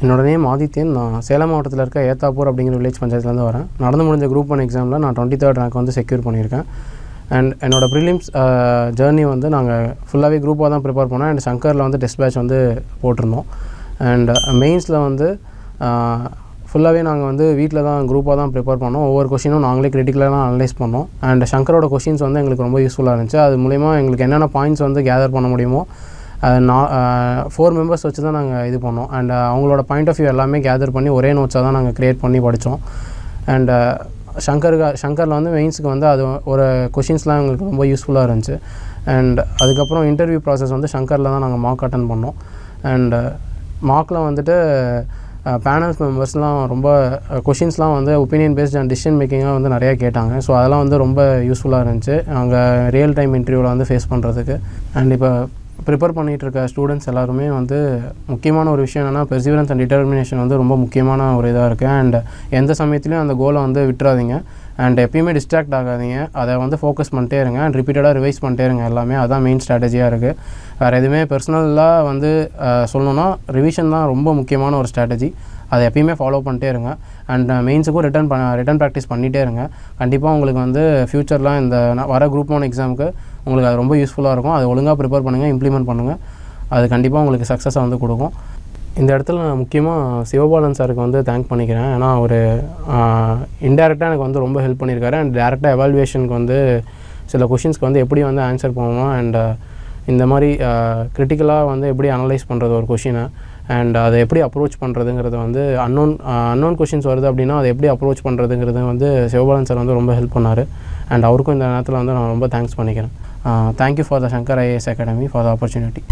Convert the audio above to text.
என்னோட நேம் ஆதித்யன். நான் சேலம் மாவட்டத்தில் இருக்க ஏத்தாப்பூர் அப்படிங்கிற வில்லேஜ் பஞ்சாயத்துலேருந்து வரேன். நடந்து முடிஞ்ச குரூப் 1 எக்ஸாமில் நான் 23rd ரேங்க் வந்து செக்யூர் பண்ணியிருக்கேன். அண்ட் என்னோடய ப்ரிலிம்ஸ் ஜேர்னி வந்து நாங்கள் ஃபுல்லாகவே குரூப்பாக தான் ப்ரிப்பேர் பண்ணோம். அண்ட் சங்கரில் வந்து டெஸ்ட் பேட்ச் வந்து போட்டிருந்தோம். அண்ட் மெயின்ஸில் வந்து ஃபுல்லாகவே நாங்கள் வந்து வீட்டில் தான் குரூப்பாக தான் ப்ரிப்பேர் பண்ணோம். ஒவ்வொரு கொஷினும் நாங்களே கிரிட்டிக்கலாக அனலைஸ் பண்ணோம். அண்ட் சங்கரோட கொஷின்ஸ் வந்து எங்களுக்கு ரொம்ப யூஸ்ஃபுல்லாக இருந்துச்சு. அது மூலிமா எங்களுக்கு என்னென்ன பாயிண்ட்ஸ் வந்து கேதர் பண்ண முடியுமோ 4 மெம்பர்ஸ் வச்சு தான் நாங்கள் இது பண்ணோம். அண்ட் அவங்களோட பாயிண்ட் ஆஃப் வியூ எல்லாமே கேதர் பண்ணி ஒரே நோட்ஸாக தான் நாங்கள் க்ரியேட் பண்ணி படித்தோம். அண்ட் சங்கரில் வந்து மெயின்ஸுக்கு வந்து அது ஒரு கொஷின்ஸ்லாம் எங்களுக்கு ரொம்ப யூஸ்ஃபுல்லாக இருந்துச்சு. அண்ட் அதுக்கப்புறம் இன்டர்வியூ ப்ராசஸ் வந்து சங்கரில் தான் நாங்கள் மார்க் அட்டன் பண்ணோம். அண்ட் மார்க்கில் வந்துட்டு பேனல்ஸ் மெம்பர்ஸ்லாம் ரொம்ப கொஷின்ஸ்லாம் வந்து ஒப்பீனியன் பேஸ்ட் அண்ட் டிசிஷன் மேக்கிங்காக வந்து நிறையா கேட்டாங்க. ஸோ அதெல்லாம் வந்து ரொம்ப யூஸ்ஃபுல்லாக இருந்துச்சு அங்கே ரியல் டைம் இன்டர்வியூவில் வந்து ஃபேஸ் பண்ணுறதுக்கு. அண்ட் இப்போ ப்ரிப்பேர் பண்ணிகிட்டு இருக்க ஸ்டூடெண்ட்ஸ் எல்லாருமே வந்து முக்கியமான ஒரு விஷயம் என்னென்னா பெர்சிவரன்ஸ் அண்ட் டிட்டர்மினேஷன் வந்து ரொம்ப முக்கியமான ஒரு இதாக இருக்குது. அண்ட் எந்த சமயத்துலையும் அந்த கோலை வந்து விட்டுறாதீங்க. அண்ட் எப்பயுமே டிஸ்ட்ராக்ட் ஆகாதீங்க. அதை வந்து ஃபோக்கஸ் பண்ணிட்டே இருங்க. அண்ட் ரிப்பீட்டடாக ரிவைஸ் பண்ணிட்டே இருங்க. எல்லாமே அதான் மெயின் ஸ்ட்ராட்டஜியாக இருக்குது. வேறு எதுவுமே பர்சனலாக வந்து சொல்லணுன்னா ரிவிஷன் தான் ரொம்ப முக்கியமான ஒரு ஸ்ட்ராட்டஜி. அதை எப்பயுமே ஃபாலோ பண்ணிட்டே இருங்க. அண்ட் மெயின்ஸுக்கும் ரிட்டன் ப்ராக்டிஸ் பண்ணிகிட்டே இருங்க. கண்டிப்பாக உங்களுக்கு வந்து ஃப்யூச்சரில் இந்த வர குரூப் 1 எக்ஸாமுக்கு உங்களுக்கு அது ரொம்ப யூஸ்ஃபுல்லாக இருக்கும். அது ஒழுங்காக ப்ரிப்பேர் பண்ணுங்கள், இம்ப்ளிமெண்ட் பண்ணுங்கள். அது கண்டிப்பாக உங்களுக்கு சக்ஸஸை வந்து கொடுக்கும். இந்த இடத்துல நான் முக்கியமாக சிவபாலன் சாருக்கு வந்து தேங்க் பண்ணிக்கிறேன். ஏன்னா ஒரு இன்டெரக்டாக எனக்கு வந்து ரொம்ப ஹெல்ப் பண்ணியிருக்காரு. அண்ட் டேரெக்டாக எவாலுவேஷனுக்கு வந்து சில கொஷின்ஸ்க்கு வந்து எப்படி வந்து ஆன்சர் பண்ணணும் அண்ட் இந்த மாதிரி கிரிட்டிக்கலாக வந்து எப்படி அனலைஸ் பண்ணுறது ஒரு கொஷினை அண்ட் அதை எப்படி அப்ரோச் பண்ணுறதுங்கிறது வந்து அன்னோன் கொஷின்ஸ் வருது அப்படின்னா அதை எப்படி அப்ரோச் பண்ணுறதுங்கிறது வந்து சிவபாலன் சார் வந்து ரொம்ப ஹெல்ப் பண்ணார். அண்ட் அவருக்கும் இந்த நேரத்தில் வந்து நான் ரொம்ப தேங்க்ஸ் பண்ணிக்கிறேன். Thank you for the Shankar IAS academy for the opportunity.